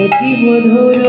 অতি মধুর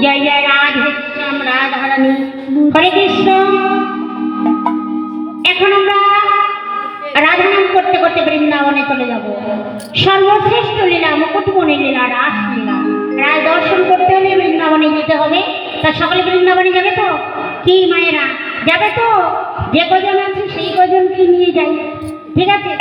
जय जय राधे श्याम राधारानी हरे कृष्ण। এখন আমরা রাধা নাম করতে করতে বৃন্দাবনে চলে যাব। সর্বশ্রেষ্ঠ লীলা মুকুটমণি লীলা, রাস লীলা, রায় দর্শন করতে হলে বৃন্দাবনে যেতে হবে। তা সকলে বৃন্দাবনে যাবে তো? কি মায়েরা যাবে তো? যে কজন আছে সেই কজনকে নিয়ে যাই, ঠিক আছে?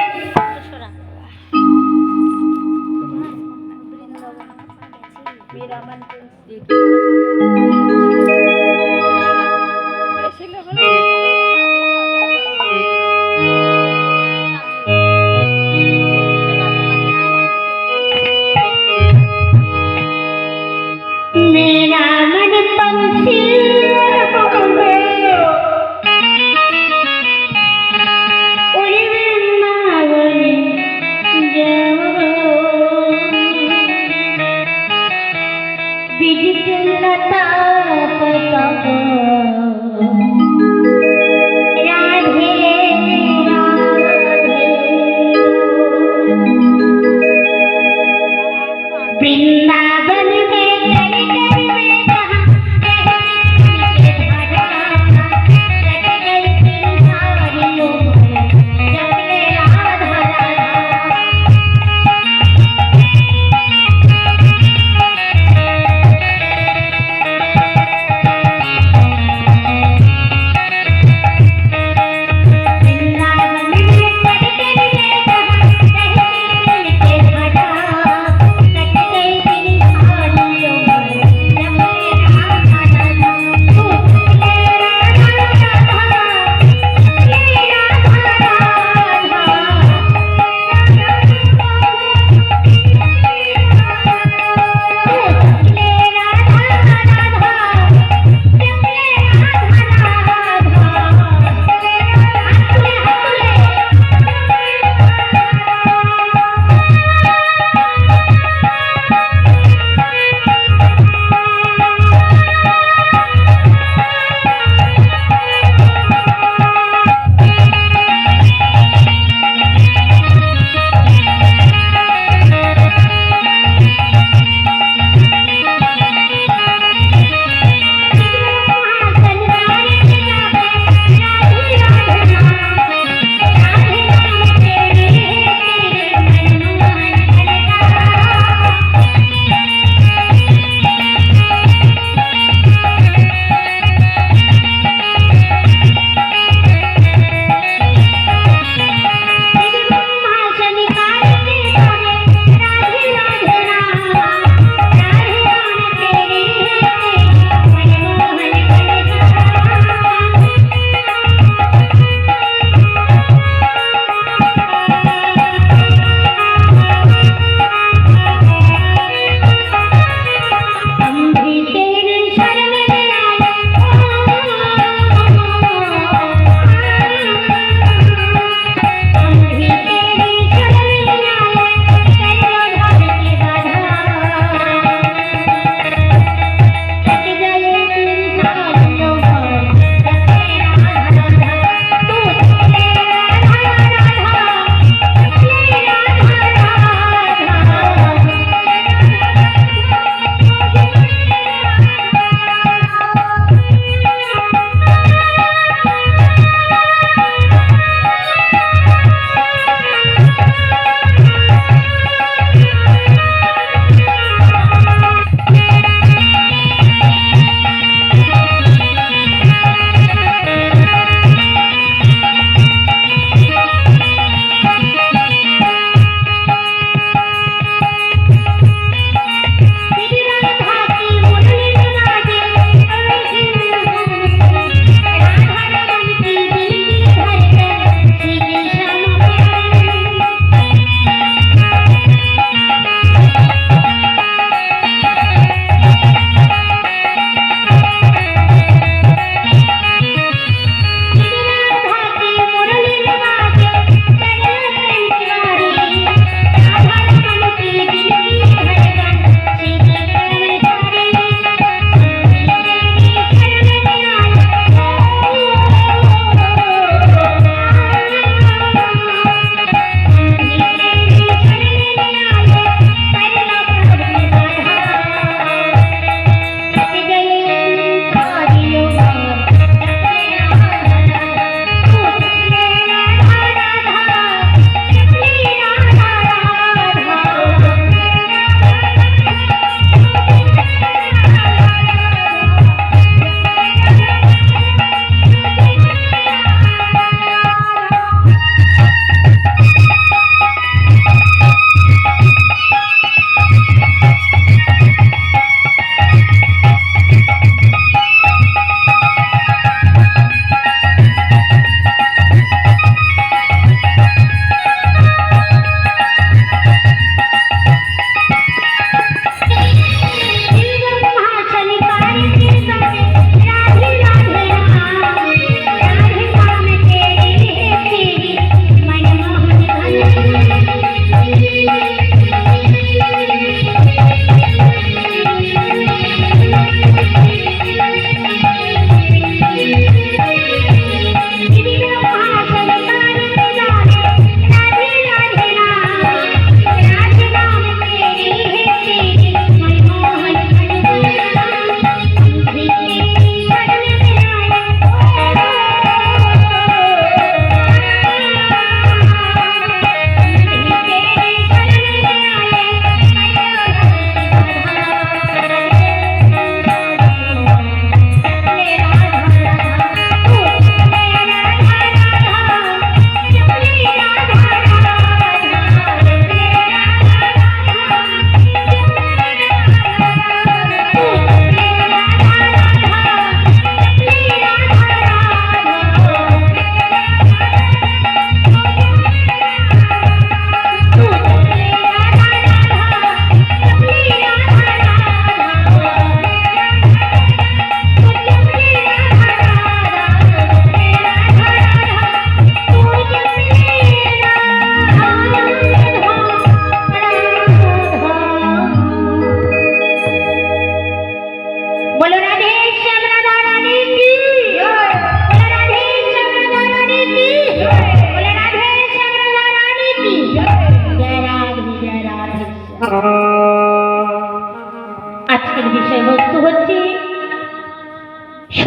मेरा मन पंछी उड़ी वृंदावन जाओ, बिजली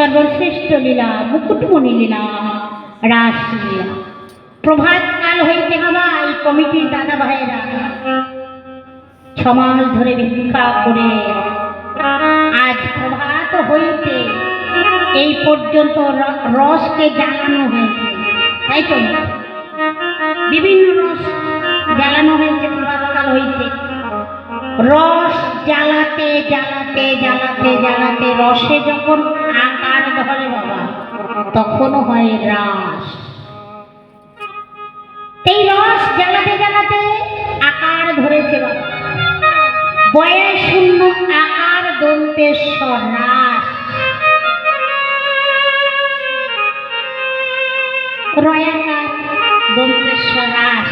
সর্বশ্রেষ্ঠ লীলা মুকুটমণি লীলা রাসলীলা। প্রভাত কাল হইতে বাবা এই কমিটির দাদা ভাইয়েরা 6 মাস ধরে ভিক্ষা করে আজ প্রভাত হইতে এই পর্যন্ত রসকে জ্বালানো হয়েছে, তাই তো বিভিন্ন রস জ্বালানো হয়েছে প্রভাতকাল হইতে। রস জ্বালাতে জ্বালাতে জ্বালাতে জ্বালাতে রসে যখন আকার ধরে বাবা তখনও হয় রাস। এই রস জ্বালাতে জ্বালাতে আকার ধরেছে বাবা, বয়ে শূন্য আকার দন্তেশ্বর রাস। রয়াকার দন্তেশ্বর রাস।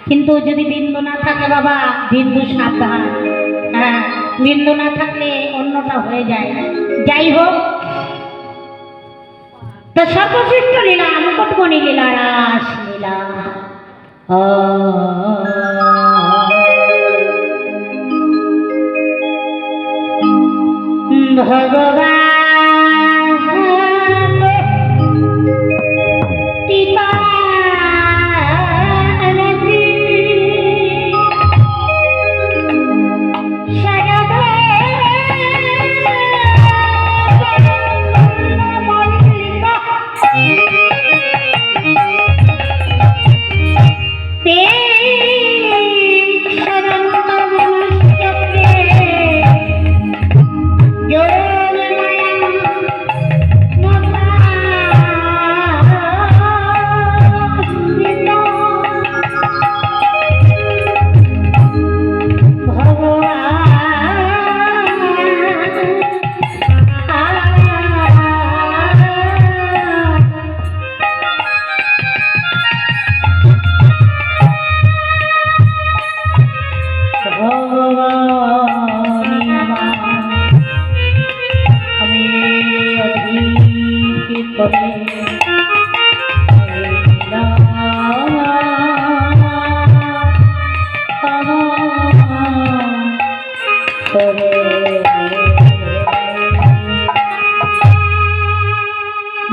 কিন্তু যদি বিন্দু না থাকে বাবা, বিন্দু সাবধান, হ্যাঁ বিন্দু না থাকলে অন্যটা হয়ে যায়। যাই হোক, তো সর্বশ্রেষ্ঠ লীলা মুকুটমণি লীলা রাস লীলা। ভগবান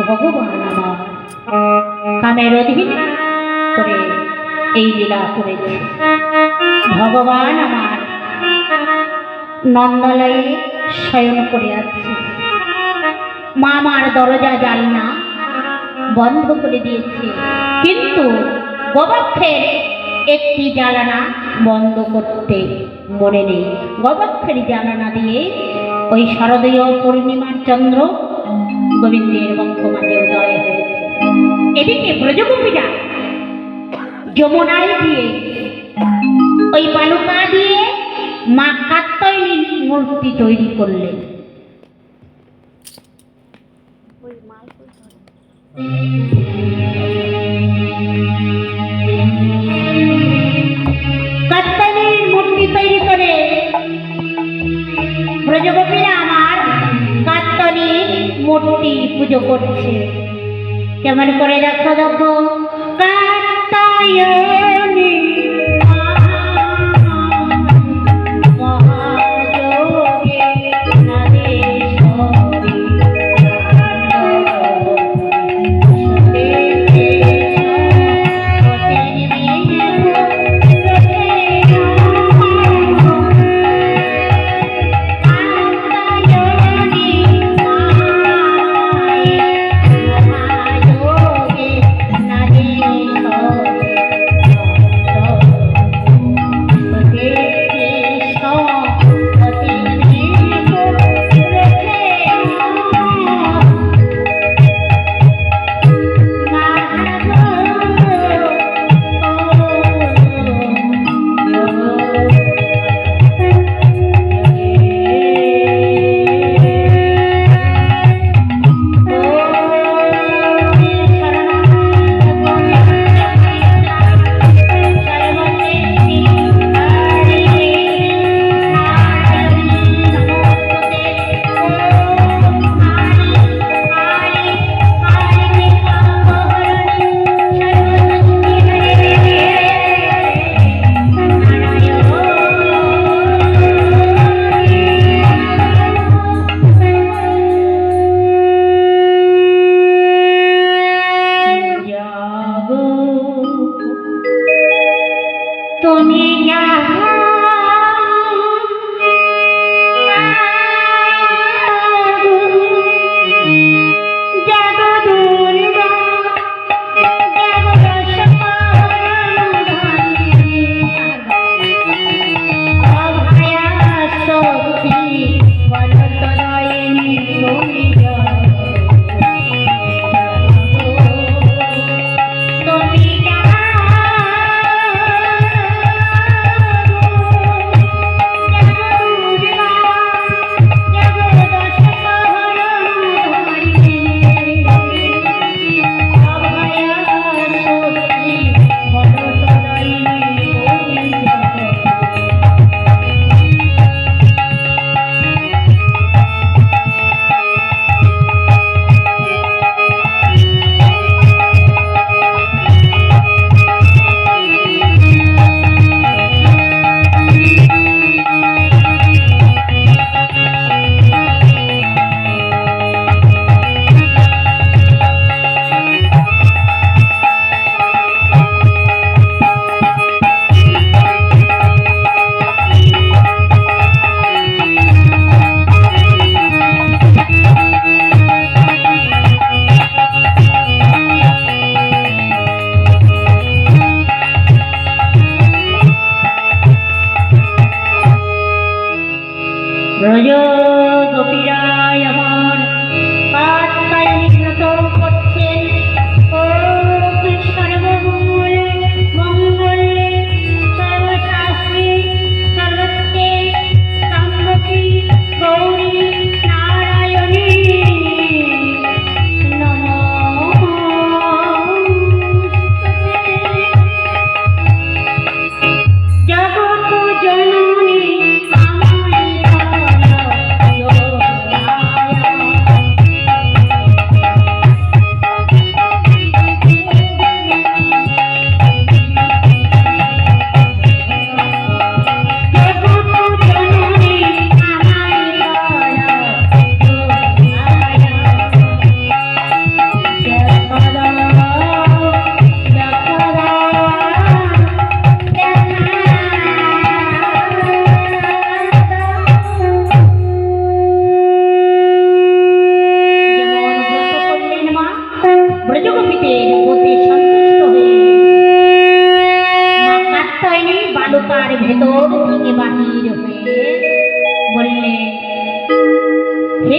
ভগবান আমার কামের অধীন করে এই লীলা করেছে। ভগবান আমার নন্দালয়ে শয়ন করে আছে, মা আমার দরজা জানলা বন্ধ করে দিয়েছে, কিন্তু গবাক্ষের একটি জ্বালানা বন্ধ করতে মনে নেই। গবাক্ষের জ্বালানা দিয়ে ওই শারদীয় পূর্ণিমার চন্দ্র গোবিন্দের বক্ষমাঝে উদয় হয়েছে। এদিকে ব্রজগোপীরা যমুনায় দিয়ে ওই বালুকা দিয়ে মা কাত্যায়নীর মূর্তি তৈরি করলেন। কাত্যায়নীর মূর্তি তৈরি করে ব্রজগোপীরা আমার কাত্যায়নীর মূর্তি পুজো করছে। কেমন করে দেখো দেখো, কাত্যায়নী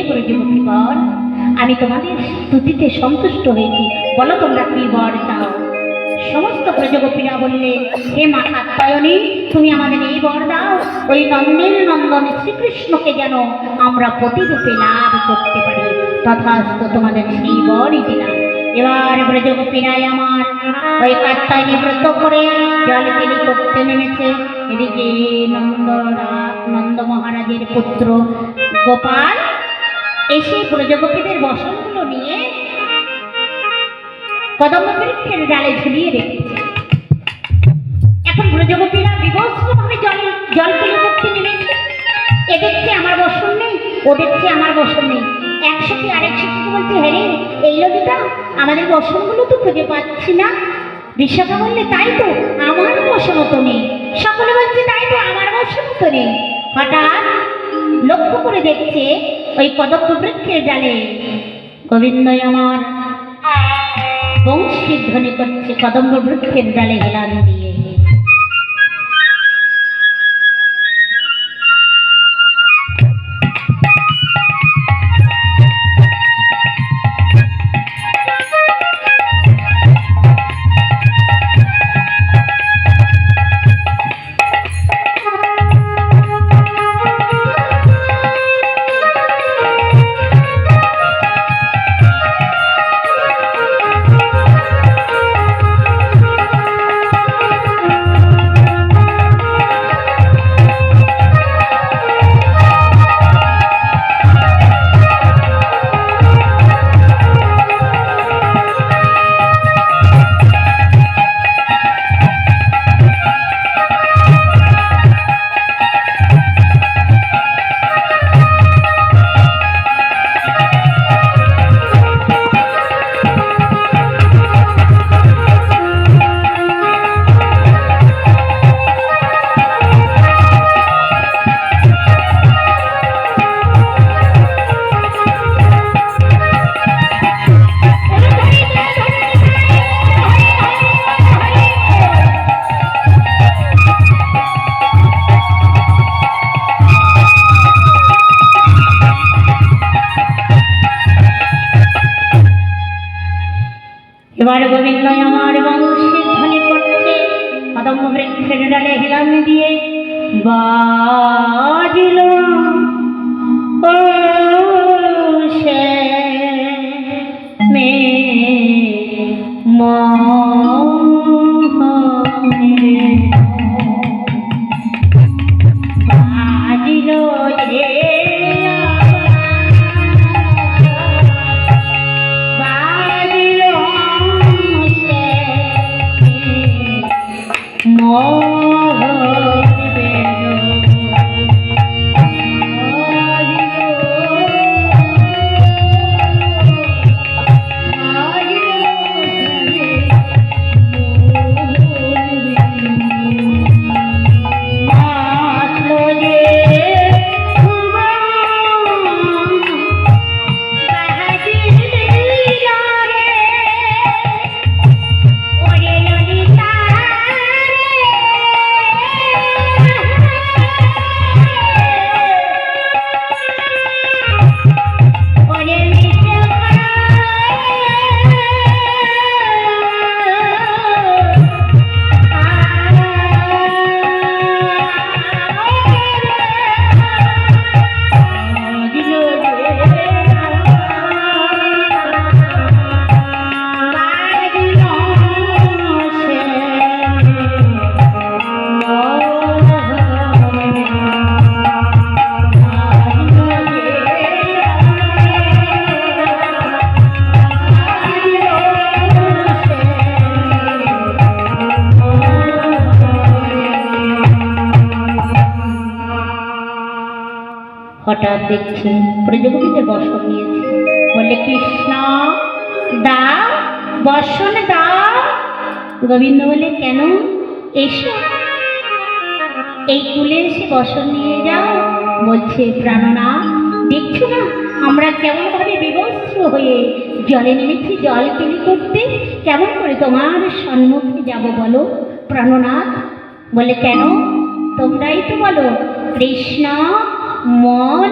ব্রজগোপীগণ, আমি তোমাদের স্তুতিতে সন্তুষ্ট হয়েছি, বলো তোমরা কি বর চাও। সমস্ত ব্রজগোপীরা বললে, হে মা কাত্যায়নী, তুমি আমাদের এই বর দাও, ওই নন্দের নন্দন শ্রীকৃষ্ণকে যেন আমরা প্রতিরূপে লাভ করতে পারি। তথাস্তু, তোমাদের সেই বরই দিলাম। এবার ব্রজগোপীরাই আমার ওই কাত্যায়নী ব্রত করে জলকেলি করতে নেমেছে। এদিকে নন্দ মহারাজের পুত্র গোপাল এসে ব্রজগোপীদের বসনগুলো নিয়ে কদম্ব বৃক্ষের ডালে ঝুলিয়ে রেখেছে। এখন ব্রজগোপীরা বিভৎসভাবে জলকেলি করতে নেমেছে। এ দেখছে আমার বসন নেই, ও দেখছে আমার বসন নেই। একসাথে আরেক সাথে বলতে, হ্যাঁ রে, এই ললিতা, আমাদের বসনগুলো তো খুঁজে পাচ্ছি না। বিশাখা বললে, তাই তো, আমার বসনও তো নেই। সকলে বলছে, তাই তো, আমার বসনও তো নেই। হঠাৎ লক্ষ্য করে দেখছে ওই কদম্ব বৃক্ষের ডালে গোবিন্দই আমার বংশীর ধ্বনি করছে কদম্ব বৃক্ষের ডালে হেলান দিয়ে। এবার গোবিন্দই আমার বংশীর ধ্বনি করছে কদম্ব বৃক্ষের ডালে হেলান দিয়ে। বাজিল ও সে মে বাজিল যে হঠাৎ দেখছি প্রজাপতিতে বসন নিয়েছে। বললে, কৃষ্ণ দাও, বসন দাও। গোবিন্দ বলে, কেন, এসো, এই কুলে এসে বসন নিয়ে যাও। বলছে, প্রাণনাথ, দেখছো না আমরা কেমন ভাবে বিবস্ত্র হয়ে জলে নেমেছি জল কেলি করতে, কেমন করে তোমার সম্মুখে যাব বলো প্রাণনাথ। বলে, কেন, তোমরাই তো বলো কৃষ্ণ মন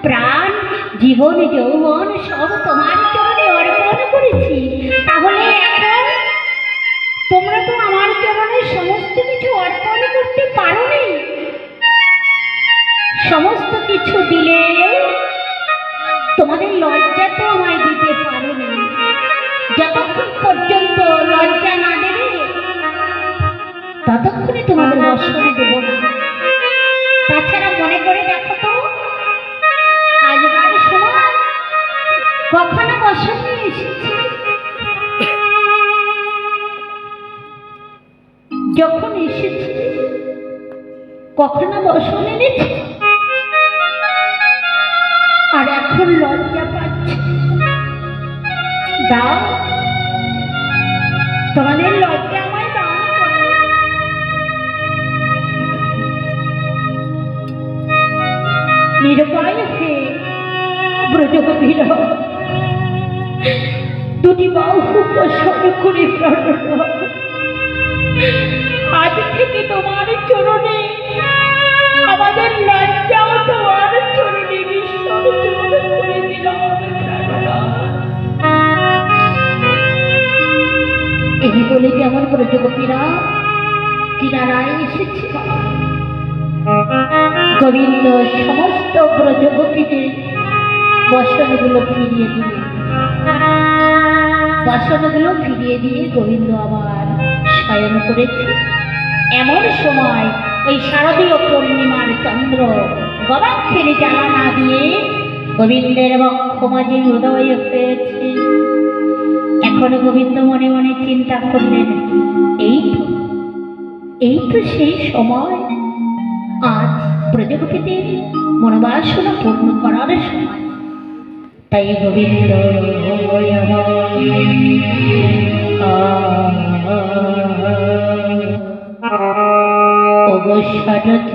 প্রাণ, জীবন, যৌবন সব তোমার চরণে অর্পণ করেছি। তাহলে এখন তোমরা তো আমার চরণে সমস্ত কিছু অর্পণ করতে পারোনি। সমস্ত কিছু দিলে তোমাদের লজ্জা তো আমায় দিতে পারোনি। যতক্ষণ পর্যন্ত লজ্জা না দেবে ততক্ষণে তোমাদের বসনে দেব না। তাছাড়া মনে করে দেখো তো, আজকাল সময় কখনো বসনে এসেছে, যখন এসেছে কখনো বসনে এনেছে, আর এখন লজ্জা পাচ্ছে। দাও, তোমাদের লজ্জা আমায় দান করো। নিরুপায় হয়ে ব্রজগোপীরা দুটি বাহু প্রসন্ন করে আজ থেকে তোমার চরণে, আমাদের লজ্জাও তোমার চরণে বিসর্জন করে দিলাম। এই বলে যেমন ব্রজগোপীরা কিনারায় এসেছে, গোবিন্দ সমস্ত ব্রজগোপীদের বসনগুলো ফিরিয়ে দিলেন। বসনগুলো ফিরিয়ে দিয়ে গোবিন্দ আবার শয়ন করেছে। এমন সময় ওই শারদীয় পূর্ণিমার চন্দ্র গবাক্ষের জ্বালা না দিয়ে গোবিন্দের বক্ষ মাঝে উদয় হয়েছে। এখন গোবিন্দ মনে মনে চিন্তা করলেন, এই তো সেই সময়, আজ ব্রজগোপীদের মনোবাসনা পূর্ণ করার সময়। তাই গোবিন্দ অবসরত চন্দ্র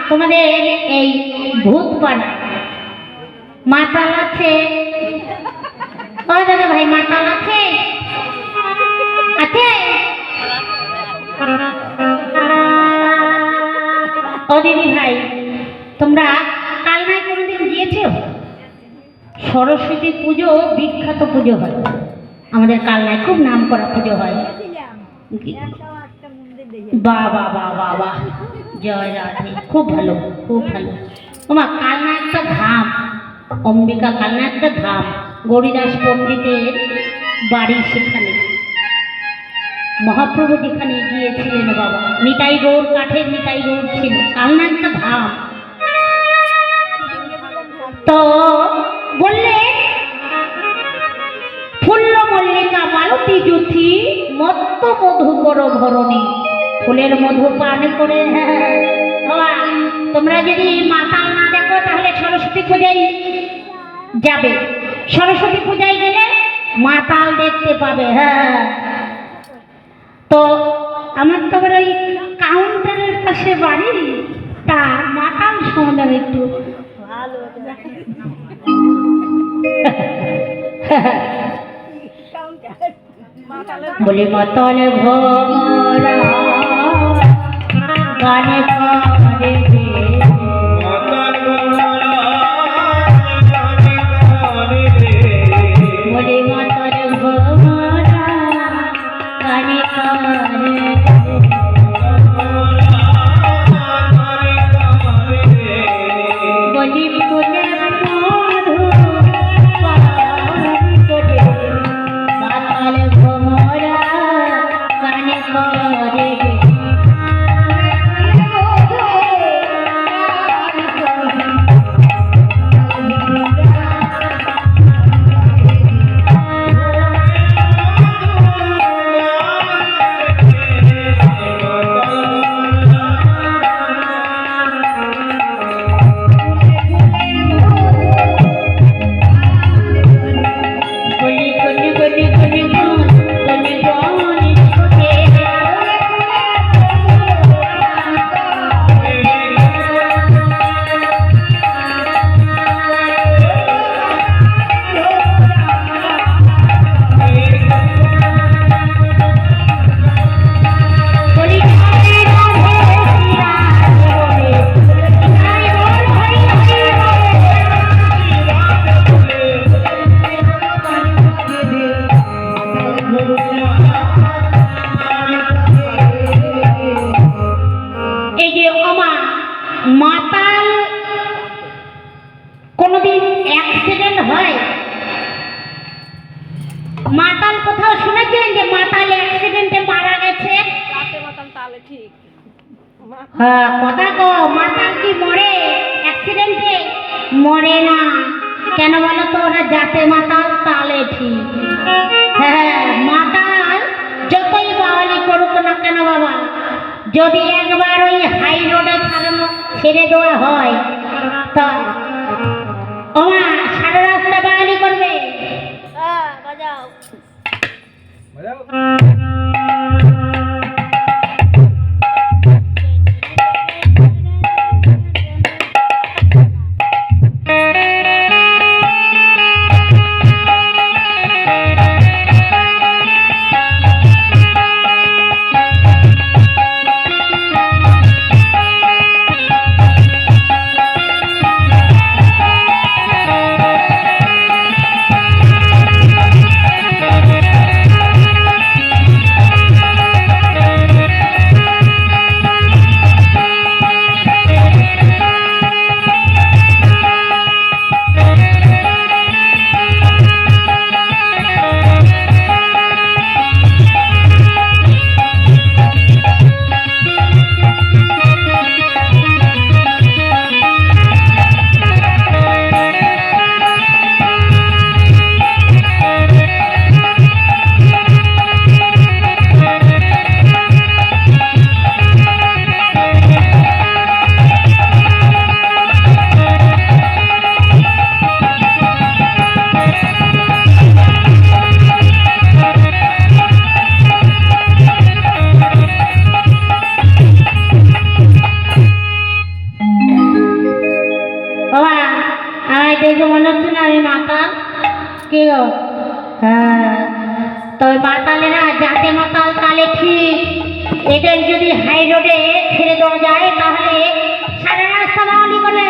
তোমাদের এই ভূত পাড়া মাতাল আছে? ও দাদা ভাই মাতাল আছে? আছে? ও দিদি ভাই তোমরা কালনায় কোনোদিন গিয়েছো? সরস্বতী পুজো বিখ্যাত পুজো হয় আমাদের কালনায়, খুব নাম করা পুজো হয়। বাবা বাবা বাবা জয় রাধে, খুব ভালো খুব ভালো। ওমা কালনা একটা ধাম, অম্বিকা কালনা একটা ধাম, গৌরীদাস পণ্ডিতের বাড়ি সেখানে, মহাপ্রভু যেখানে গিয়েছিলেন বাবা, নিতাই গৌর কাঠের নিতাই গৌর ছিল, কালনা একটা ধাম। তো বললে ফুল্ল মল্লিকা মালতী জ্যোতি মত্ত মধুকর ধরণী, ফুলের মধু পান করে। বাবা তোমরা যদি মাতাল না দেখো তাহলে সরস্বতী পূজায় যাবে, সরস্বতী পূজায় গেলে মাতাল দেখতে পাবে। হ্যাঁ তো আমার তো আবার ওই কাউন্টারের পাশে বাড়ি, তা মাতাল সমাধান একটু ভালো বলি মাতাল ভোরা গানে গানে বলি মাতাল ভোরা গানে গানে বলি ফুলের মধু পান করে মাতাল ভোরা গানে গানে মাতাল কোনদিন অ্যাক্সিডেন্ট হয়? মাতাল কোথাও শুনেছেন যে মাতাল অ্যাক্সিডেন্টে মারা গেছে? হ্যাঁ কথা কো, মাতাল কি মরে অ্যাক্সিডেন্টে? মরে না। কেন বলো তো? ওরা যাতে মাতাল তালে ঠিক। হ্যাঁ মাতাল যতই বাওয়ালি করুক না কেন বাবা, যদি একবার ওই হাই রোডে ছেড়ে দেওয়া হয় তা ওমা সারা রাস্তা বাঙালি করবে। বাজাও কে গো? হ্যাঁ, তবে মাতালেরা যাতে মাতাল তালে ঠিক, এদের যদি হাই রোডে ছেড়ে দেওয়া যায় তাহলে সারা রাস্তা বাউলি করে।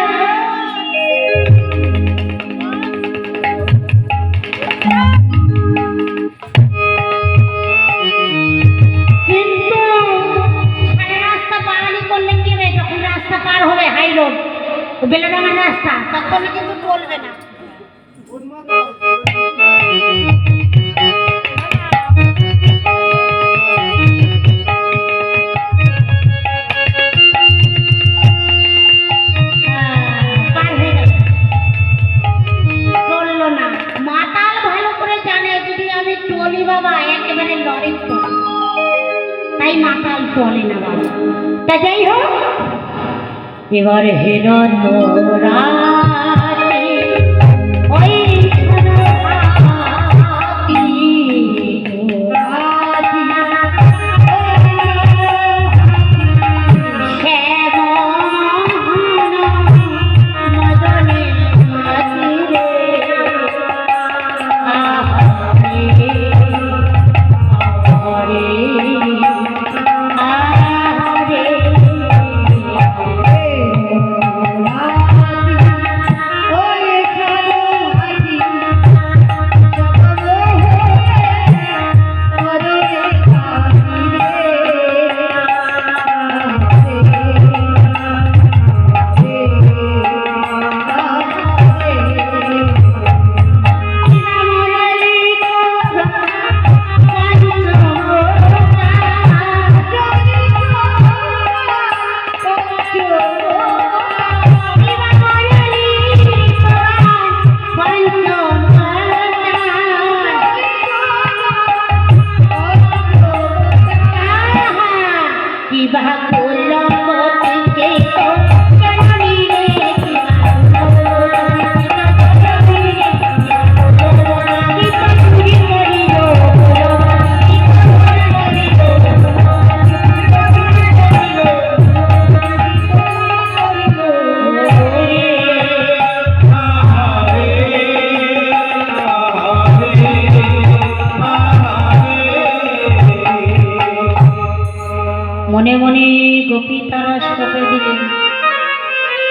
কিন্তু সারা রাস্তা বাউলি করলে কি হবে? যখন রাস্তা পার হবে হাই রোড, বেলেডাঙ্গার রাস্তা, তখন কিন্তু বলবে না। তাই মাতাল চলে না বাবা। তা যাই হোক, এবার হেরো তোরা ওই মনে মনে গোপী তারা সপে দিলেন।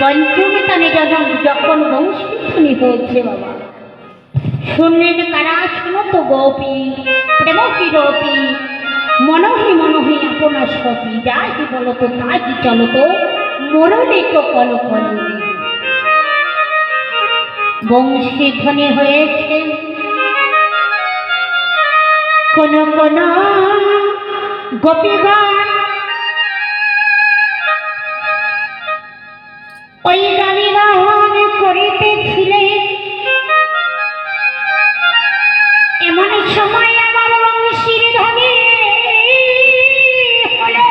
পঞ্চমী তানে যখন বংশী হয়েছে বাবা, শুনলেন কারা? শুনো তো গোপী, প্রেমী গোপী, মনহি মনহি আপনার সপি, যাই কি বলো তো তাই কি চলো তো, মরণে তো কলো কলো। বংশী ধ্বনি হয়েছে কোন কোন গোপীগণ ওই গাড়ি বাহন করিতেছিলেন। এমন সময় আমার বংশীর ধ্বনি হলো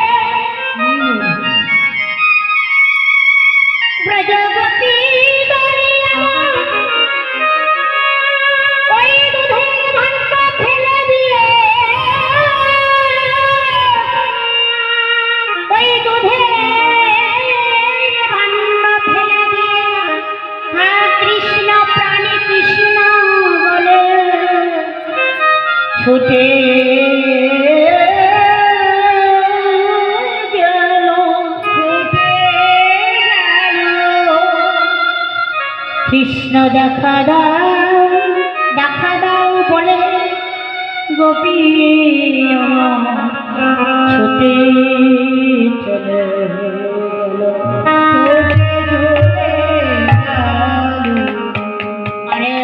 ব্রজবতী ওই দুধের ভাণ্ড ফেলে দিয়ে, ওই দুধের ছুটে গেল, কৃষ্ণ দেখা দাও বলে গোপী ছুটে চলে গেল। আরে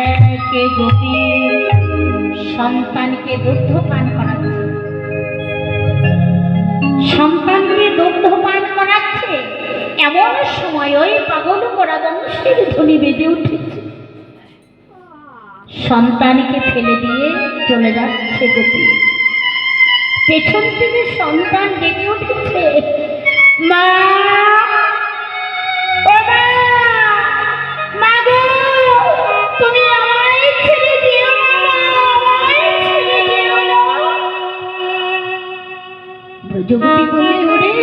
কে গোপী সন্তানকে দুগ্ধ পান করাচ্ছে, সন্তানকে দুগ্ধ পান করাচ্ছে। এমন সময় ওই পাগল করা বংশীর ধ্বনি বেজে উঠেছে। সন্তানকে ফেলে দিয়ে চলে যাচ্ছে গোপী। পেছন থেকে সন্তান ডেকে উঠেছে, মা, ও মা, মা গো, তুমি আমায় ছেড়ে দিও না। ব্রজবতী বলে, ওরে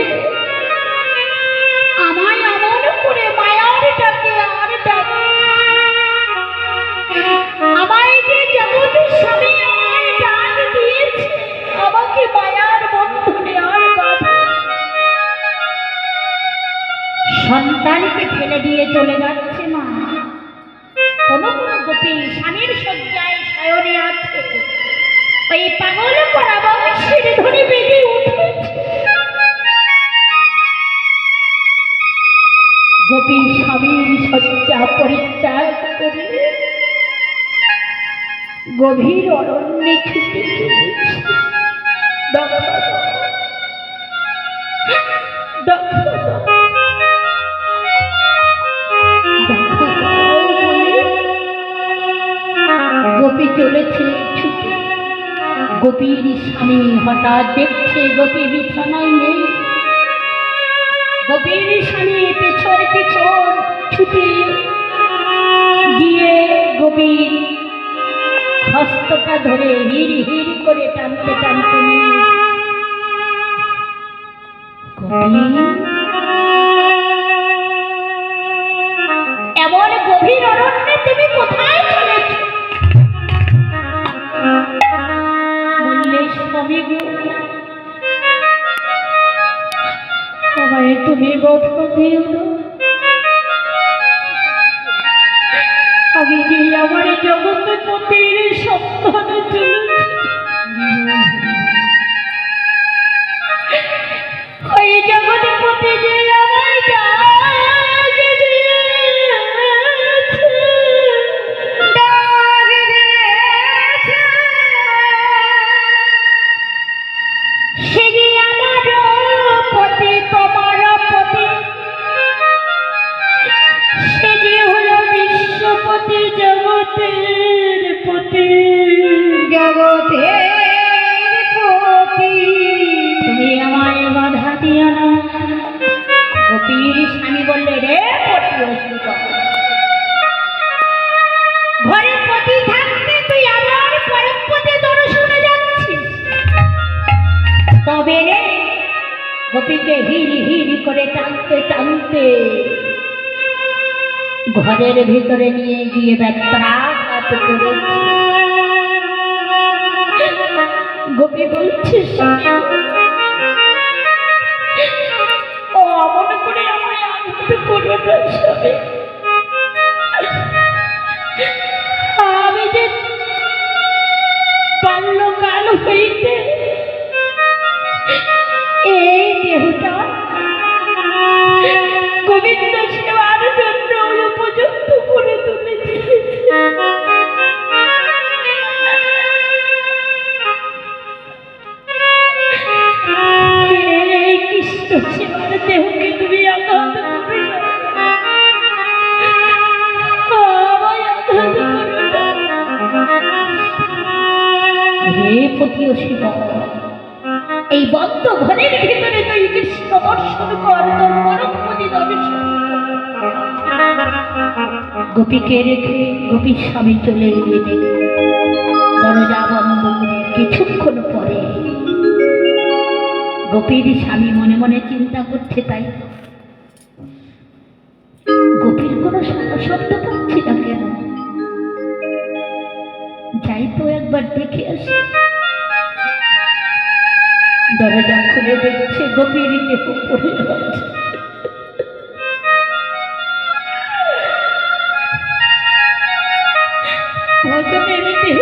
আমায় এমন করে মায়ার ডাকে আর ডাকে, আমায় যে জগতের স্বামী আমায় ডাক দিয়েছে, আমাকে মায়ার বন্ধনে আর বাঁধা। সন্তানকে ফেলে দিয়ে চলে যাচ্ছে মা। কোনো কোনো গোপী স্বামীর শয্যায় শয়নে আছে, ওই পাগল করা বংশের ধরে বেঁধে উঠেছে। গোপী স্বামীর শয্যা পরিত্যাগ করে গভীর অরণ্যে ছুটে চলেছে। গোপী চলেছে ছুটে। গোপীর স্বামী হঠাৎ দেখছে গোপী বিছানায় নেই। গোপীর স্বামী পেছন পেছন ছুটে গিয়ে গোপীর হস্তটা ধরে হির হির করে টানতে টানতে নিয়ে এমন গভীর অরণ্যে তুমি কোথায় চলেছ? বললে স্বামী গো, আমায় তুমি বধ দিও না। আমি যে আমার জগৎপতির সন্তানে চলেছি, ওই জগৎপতি যে আমায় ডাক দিয়েছে, সে যে আমার পতি, তোমার পতি, সে যে হলো বিশ্বপতি, জগতের পতি, জগতের পতি। তুমি আমায় বাধা দিও না। গোপীর স্বামী বললে, রে পতি অসুখ, ঘরে পতি থাকতে তুই আমার পরপতি দর্শনে যাচ্ছিস? তবে রে গোপীকে হিরি হিরি করে টানতে টানতে ঘরের ভিতরে নিয়ে গিয়ে ব্যত্রাঘাত করেছে। গোপী বলছে, ও অমন করে আমায় আঘাত করো না স্বামী। আমি যে বাল্যকাল হইতে এই দেহটা গোবিন্দ সেবার জন্য উপযুক্ত করে তুলেছি। এই কৃষ্ণ সেবার দেহকে তুমি আঘাত করো না, আমায় আঘাত করো না। হে পতি শিব, এই বদ্ধ ঘরের ভিতরে তুই কৃষ্ণ দর্শন কর, তোর পরমপতি দর্শন। গোপীকে রেখে গোপীর স্বামী চলে গেলে দরজা বন্ধ করে কিছুক্ষণ পরে গোপীর স্বামী মনে মনে চিন্তা করছে, তাই গোপীর কোনো শব্দ পাচ্ছি না কেন, যাই তো একবার দেখে আসি। দরজা খুলে দেখছে গোপীর দেহ পড়ে আছে। ভজনের দেহ,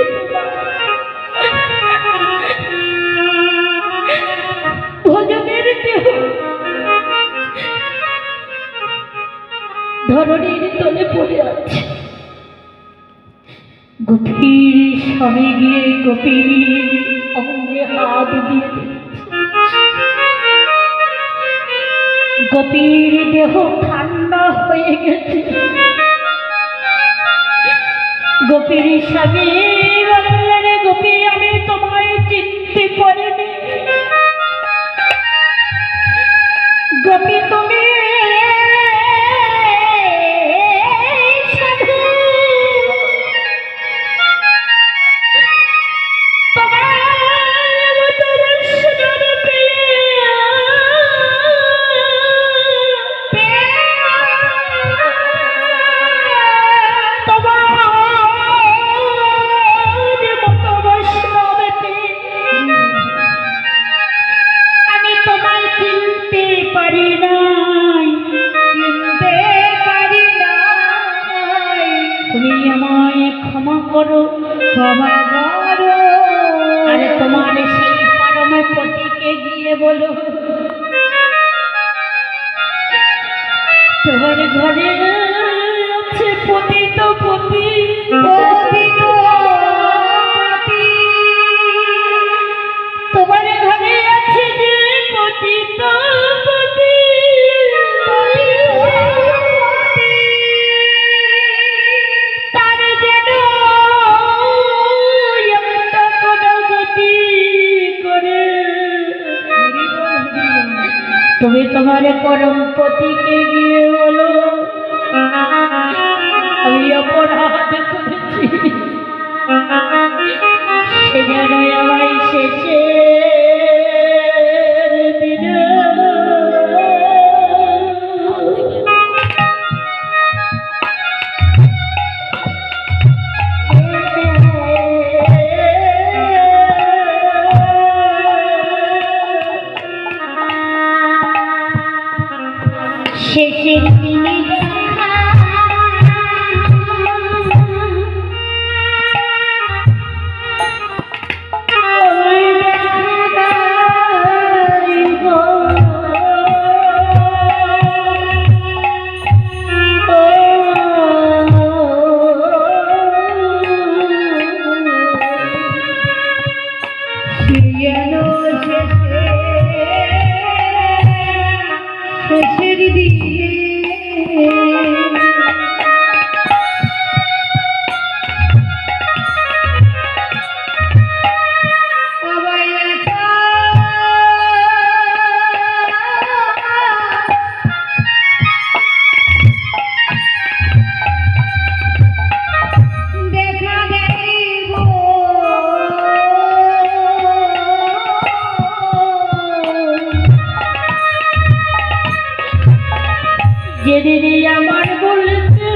ভজনের দেহ ধরণীর তলে পড়ে আছে। গোপীর স্বামী গিয়ে গোপীর অঙ্গে হাত দিয়ে গোপীর দেহ ঠান্ডা হয়ে গেছে। গোপীর স্বামী বললেন, গোপী আমি তোমায় চিনতে পারিনি। গোপী তুমি চিনতে পারি নাই, চিনতে পারি নাই। তুমি আমায় ক্ষমা করো, ক্ষমা করো। আরে তোমার সেই পরম পতিকে গিয়ে বলো তোমার ঘরে আছে পতিত পতি, পতিত পতি। তোমার ঘরে আছে যে পতিত পতি, তার যেন একটা কোন গতি করে। তুমি তোমার পরম পতিকে গিয়ে বলো আমি অপরাধ করেছি, সে যেন আমায় শেষে শেষের দিনে শেষের দিনে যেদিন আমার বলছে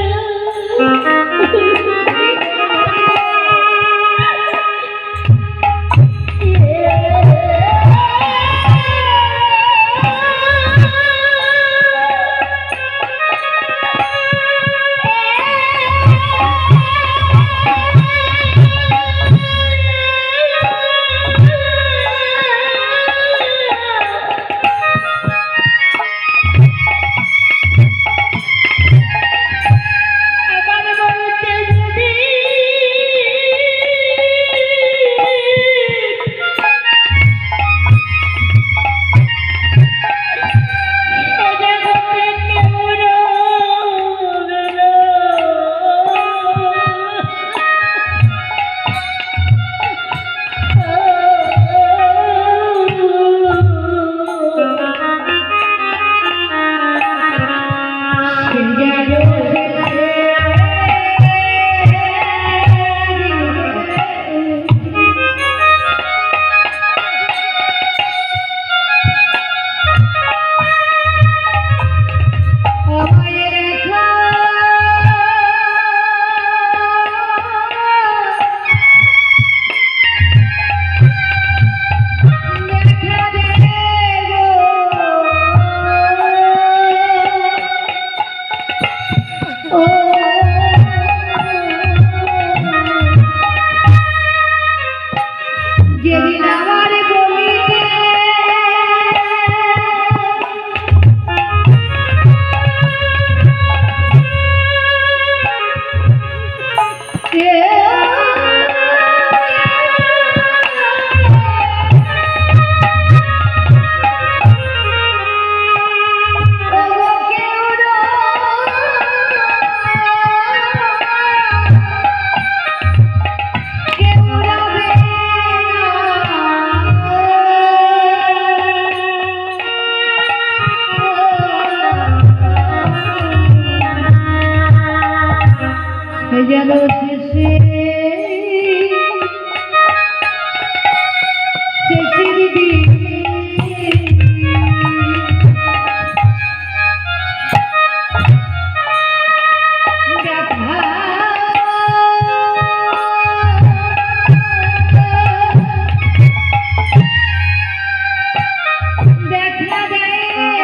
যেদিন আমার বলিতে যেন শেষে শেষের দিনে দেখা দেখা দেয়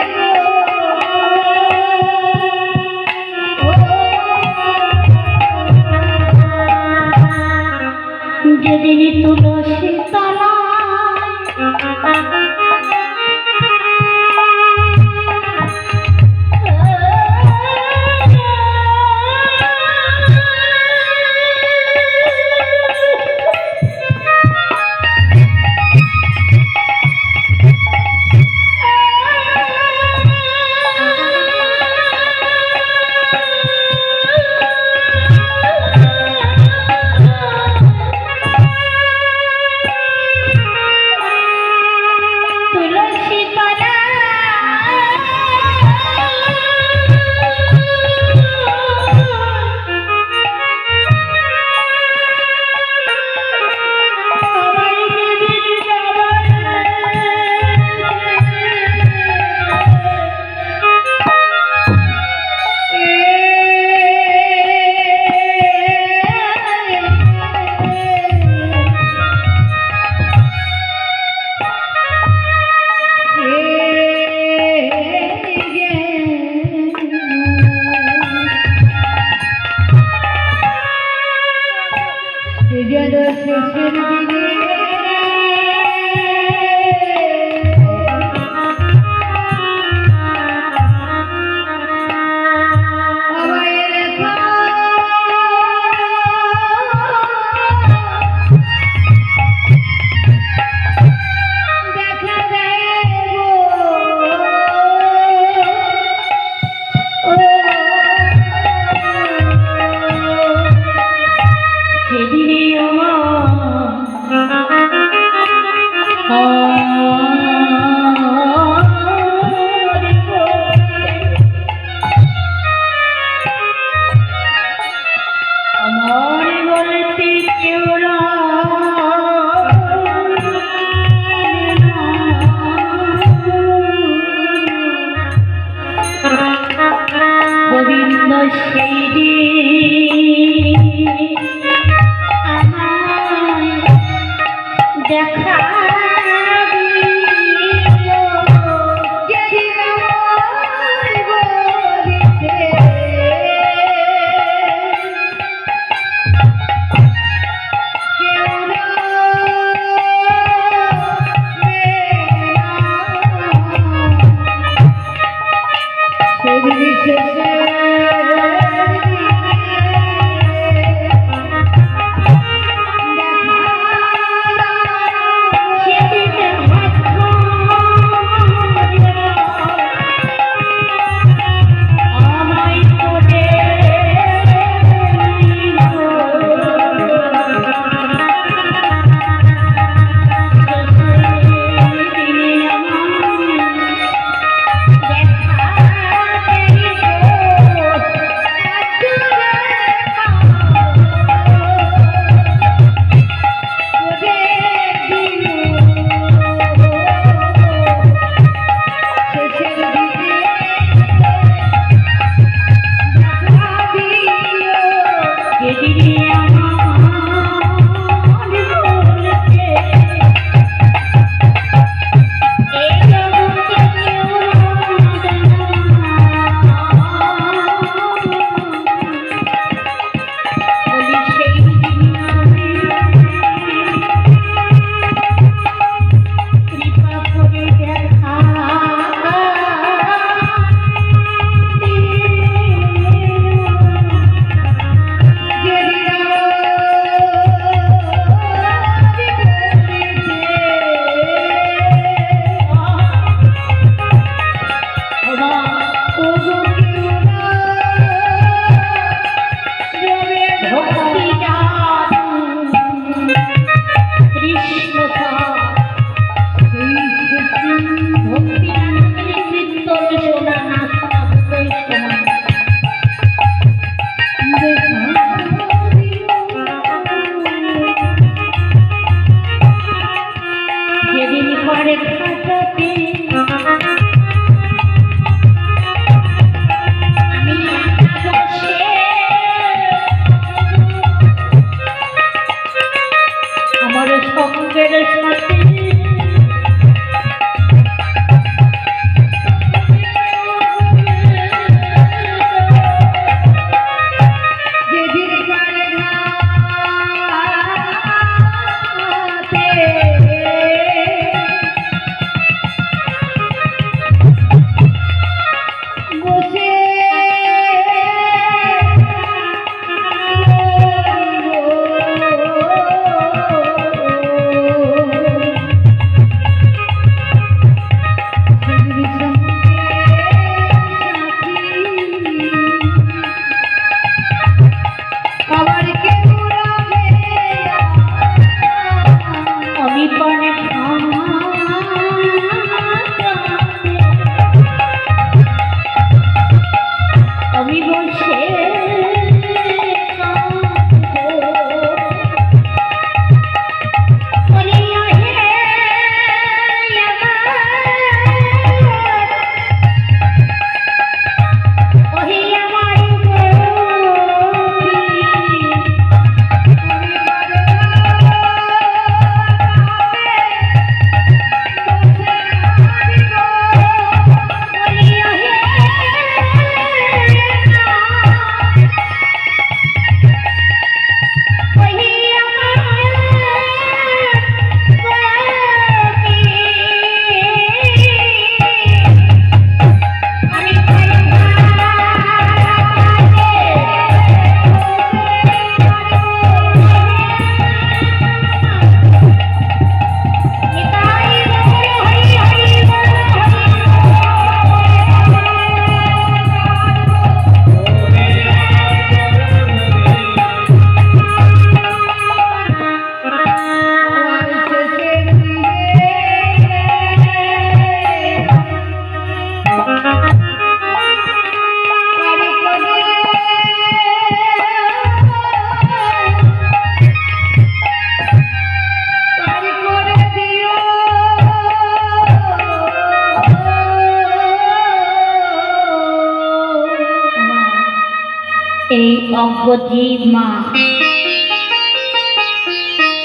এই অজ্ঞ জীব মা,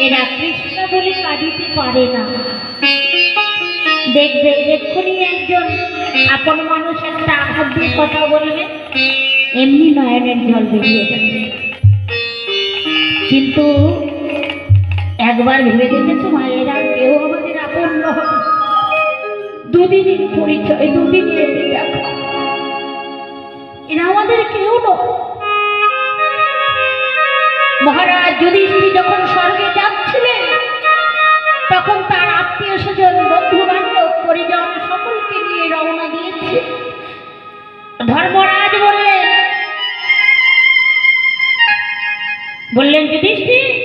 এরা কৃষ্ণ বলে কাঁদিতে পারে না। দেখবে এক্ষুনি একজন আপন মানুষ একটা আঘাত দিয়ে কথা বলবে, এমনি নয়নের জল বেরিয়ে যাবে। কিন্তু একবার ভেবে দেখেছো মায়েরা, কেউ আমাদের আপন নয়। দুদিনের পরিচয়, দুদিনের দেখা, এরা আমাদের কেউ নয়। মহারাজ যুধিষ্ঠির যখন স্বর্গে যাচ্ছিলেন, তখন তার আত্মীয় স্বজন, বন্ধু বান্ধব, পরিজন সকলকে নিয়ে রওনা দিয়েছে। ধর্মরাজ বললেন যুধিষ্ঠির,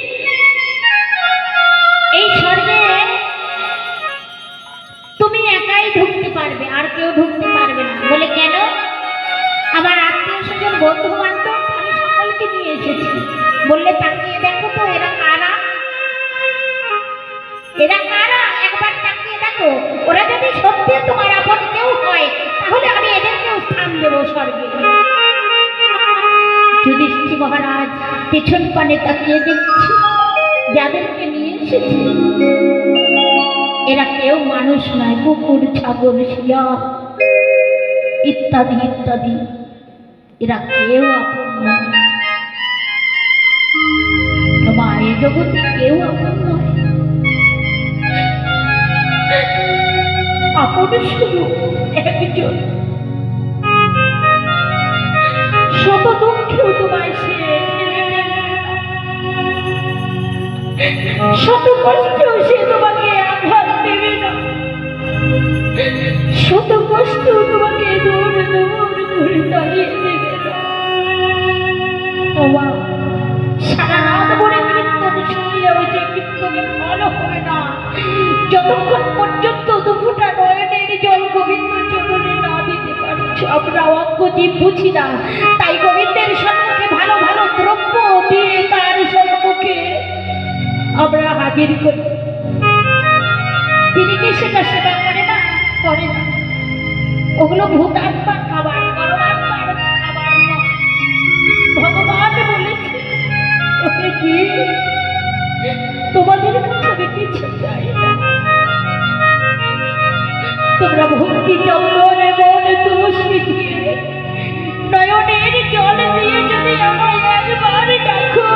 এই স্বর্গে তুমি একাই ঢুকতে পারবে, আর কেউ ঢুকতে পারবে না। বলে কেন? আমার আত্মীয় স্বজন, বন্ধু বান্ধব, আমি সকলকে নিয়ে এসেছি। বললে তাকিয়ে দেখো তো এরা কারা, এরা কারা, একবার তাকিয়ে দেখো। ওরা যদি সত্যি তোমার আপন কেউ হয়, তাহলে আমি এদেরকেও স্থান দেবো স্বর্গে। যুধিষ্ঠির মহারাজ পেছন পানে তাকিয়ে দেখছি, যাদেরকে নিয়ে এসেছি এরা কেউ মানুষ নয়, কুকুর, ছাগল, শিয়াল ইত্যাদি ইত্যাদি, এরা কেউ আপন নয়। তোমার এ জগতে কেউ আপন নয়। আপন শুধু একজন, শত দুঃখেও তোমায় সে শত কষ্টেও সে তোমাকে আঘাত দেবে না, শত কষ্টেও তোমাকে দূর দূর দূরে তাড়িয়ে দেবে না। তোমার সারা রাত ভরে কীর্তন শুনলেও যে কীর্তন ভালো হবে না, যতক্ষণ পর্যন্ত দুপুরটা নয়নের জল গোবিন্দ চরণে না দিতে পারছো। আমরা অজ্ঞ জীব বুঝি না, তাই গোবিন্দের সম্মুখে ভালো ভালো দ্রব্য দিয়ে তার সম্মুখে আমরা হাজির করি। তিনি কি সেটা সেবা করে না? করে না। ওগুলো ভূত আত্মার খাবার, পরমাত্মার খাবার নয়। ভগবান বলেছে, ওকে কি তোমাদের কাছে আমি কিছু চাই না, তোমরা ভক্তি চন্দনে মন তুলসী দিয়ে নয়নের জল দিয়ে যদি আমায় একবার ডাকো,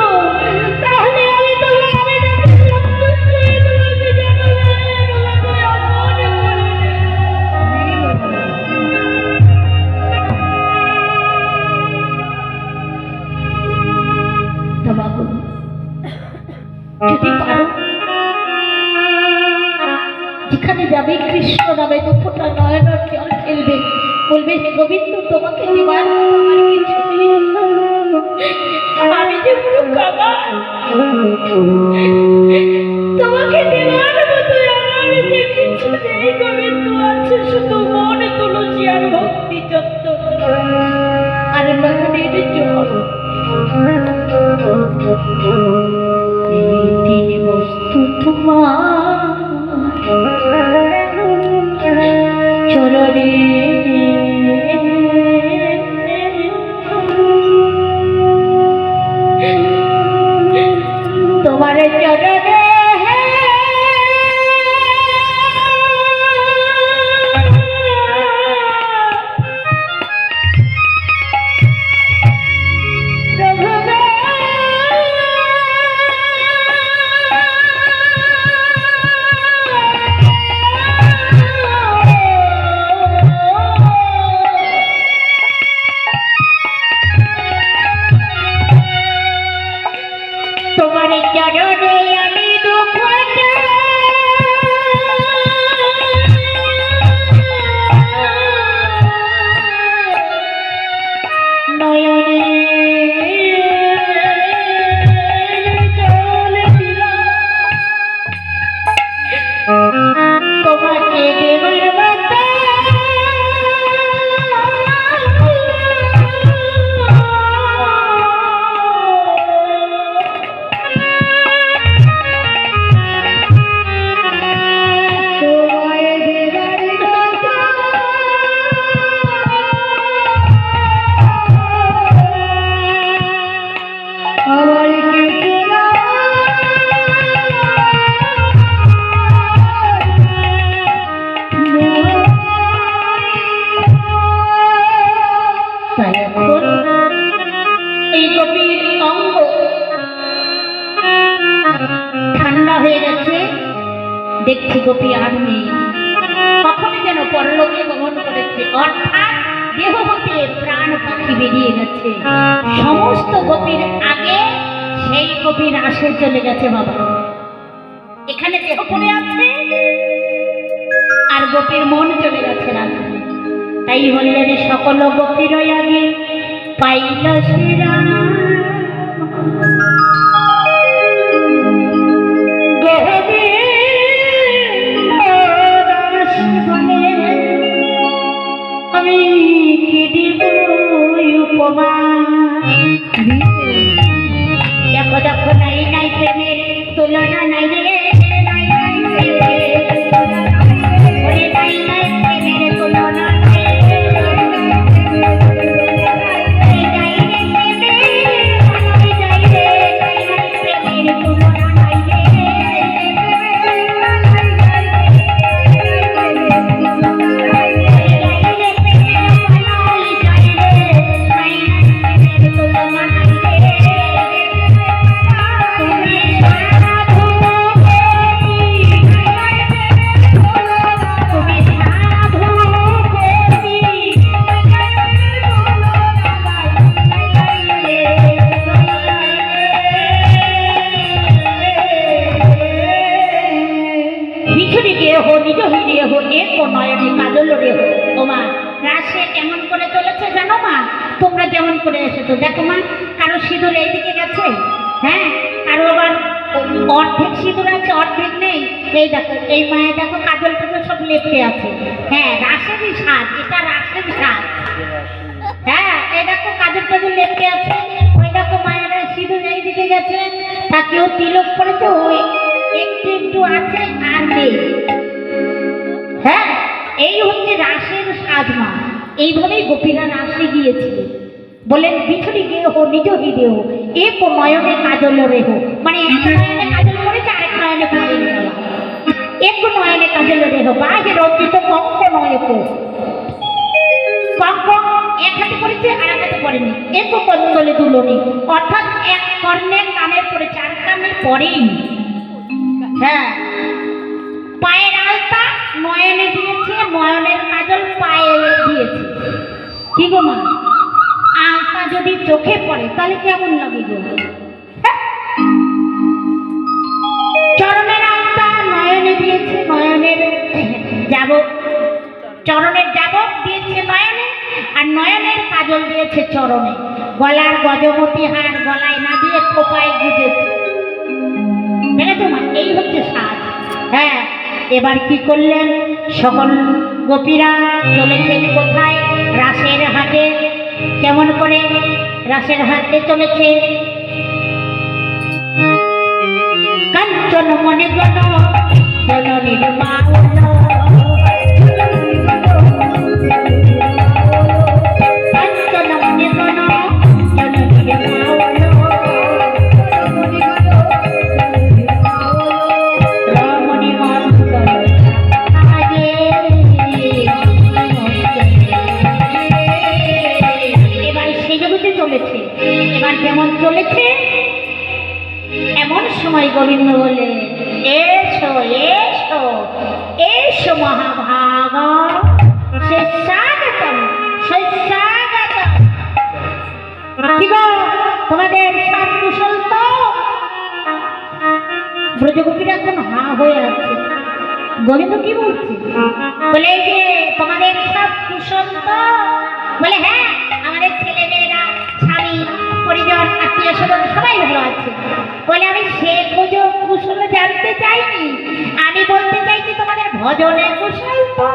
তাহলে আমি যদি পারো যেখানে যাবে কৃষ্ণ নামে দুঃখটা নয়নের জল ফেলবে, বলবে হে গোবিন্দ তোমাকে দেবার আমার কিছু নেই, আমি যে পুরো কাবার, তোমাকে দেবার মতো আমার যে কিছু নেই গোবিন্দ, আছে শুধু মন তুলসী আর ভক্তি চন্দন আর নয়নের জল। এই তিন বস্তু তোমার চরণে তোমার চরণে দেখছি গোপী আর নেই, কখনো যেন পরলোকে গমন করেছে, অর্থাৎ দেহ হতে প্রাণ পাখি বেরিয়ে গেছে। সমস্ত গোপীর আগে সেই গোপীর আসে চলে গেছে বাবা। এখানে দেহ পড়ে আছে আর গোপীর মন চলে গেছে রাধা। তাই বললেন সকল গোপীর আগে পাইল শ্রীরাম, আমি কি দিব উপমা। দেখো দেখো নাই নাই প্রেমের তুলনা নাই রে, নাই নাই প্রেমের তুলনা নাই, নাই নাই প্রেমের তুলনা নাই, তোমরা যেমন করে এসেছো। দেখো মা, কারো সিঁদুর এইদিকে গেছে, হ্যাঁ, কারো আবার অর্ধেক সিঁদুর আছে অর্ধেক নেই। এই দেখো, এই মায়ের দেখো কাজল টাজল সব লেপটে আছে। হ্যাঁ, রাসেরই সাজ, এটা রাসের সাজ। হ্যাঁ, এই দেখো কাজল টাজল লেপটে আছে। ওই দেখো মায়ের সিঁদুর এইদিকে গেছে, তা কেউ তিলক করেছে, ওই একটু একটু আছে আর নেই। হ্যাঁ, এই হচ্ছে রাসের সাজ মা। এইভাবেই গোপীরা রাসে গিয়েছিল। বলেন বিছুরি গেহ নিজ হৃদেহ, এক নয়নে কাজল রেহ, মানে এক নয়নে কাজল করেছে আরেক নয়নে করেনি। এক নয়নে কাজল রেহ বাহে রঞ্জিত কঙ্ক নয়ক, কঙ্ক এক হাতে করেছে আর এক হাতে করেনি। এক কন্দলে দুলনি, অর্থাৎ এক কর্ণে কানের পড়েছে আর কানের পরেই। হ্যাঁ, পায়ের আলতা নয়নে দিয়েছে, নয়নের কাজল পায়ে দিয়েছে। কি গো মা, আলতা যদি চোখে পড়ে তাহলে কেমন লাগে গো? চরণের আলতা নয়নে দিয়েছে, নয়নের যাব, চরণের যাবক দিয়েছে নয়নে, আর নয়নের কাজল দিয়েছে চরণে। গলার গজমতি হার গলায় না দিয়ে খোপায় গুঁজেছে। দেখেছো মা, এই হচ্ছে সাজ। হ্যাঁ, এবার কি করলেন? সকল গোপীরা চলেছেন কোথায়? রাসের হাটে। কেমন করে রাসের হাটে চলেছে? কাঞ্চন মনে গণ জননীর মাওলা, কাঞ্চন মনে গণ জননীর মাওলা, রমণী মঙ্গল আগে। এবার সেই জগতে চলেছে। এবার যেমন চলেছে এমন সময় গোবিন্দ বলে, এসো এসো এসো মহাভাগ, স্বাগতম স্বাগতম। কি গো, তোমাদের সব কুশল তো? ব্রজগোপীরা এখন হা হয়ে আছে। গোবিন্দ কি বলছে? বলে এই যে তোমাদের সব কুশল তো? বলে হ্যাঁ, আমাদের ছেলে মেয়েরা স্বামী পরিজন আত্মীয় স্বজন সবাই ভালো আছে। বলে আমি সে খোঁজো কুশল জানতে চাইনি, আমি বলতে চাইছি তোমাদের ভজনে কুশল তো?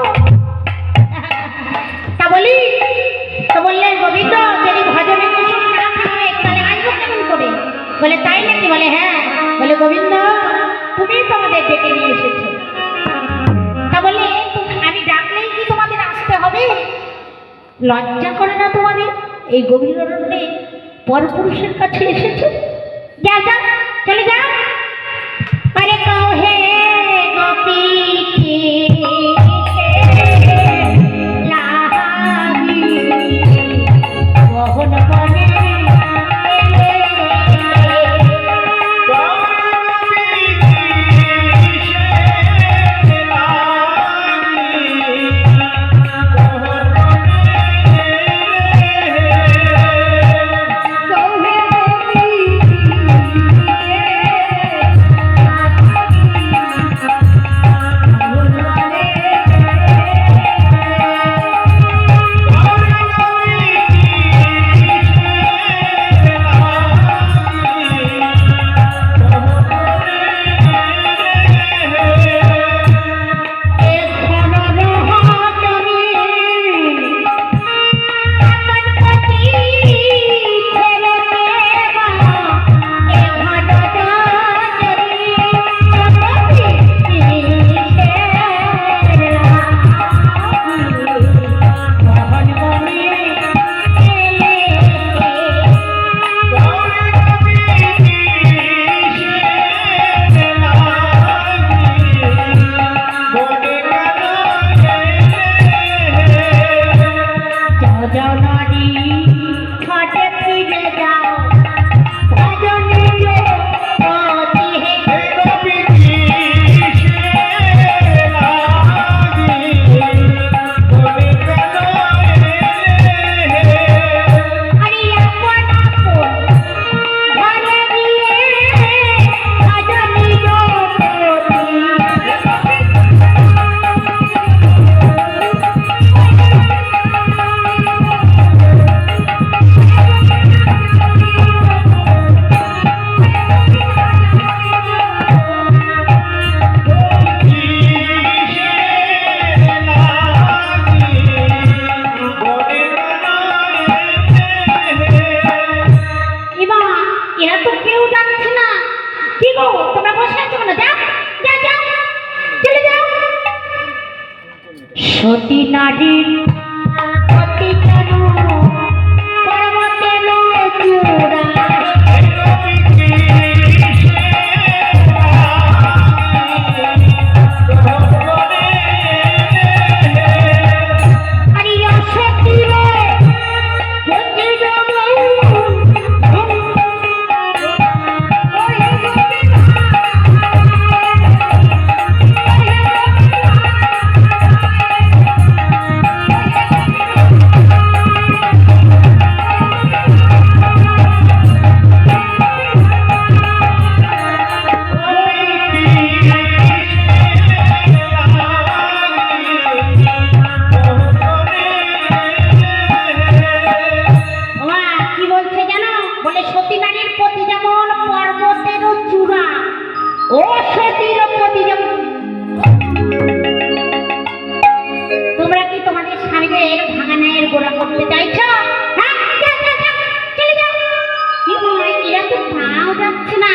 তা বলি তো বললেন গোবিন্দ, যদি ভজনে কুশল না থাকে তাহলে আসবো কেমন করে? বলে তাই নাকি? বলে হ্যাঁ। বলে গোবিন্দ, তুমি তোমাদের ডেকে নিয়ে এসেছো, তা বলে আমি ডাকলেই কি তোমাদের আসতে হবে? লজ্জা করে না তোমাদের? এই গভীর অরণ্যে পরপুরুষের কাছে এসেছো? যা যা, চলে যাও। আরে কহে গোপী বহন বনে নারীর অতি কেন পর্বতের চূড়া তোমরা কি তোমাদের স্বামীদের ভাঙানায়ের গোড়া করতে চাইছ? চলে যাও। এরা তো পাও যাচ্ছে না।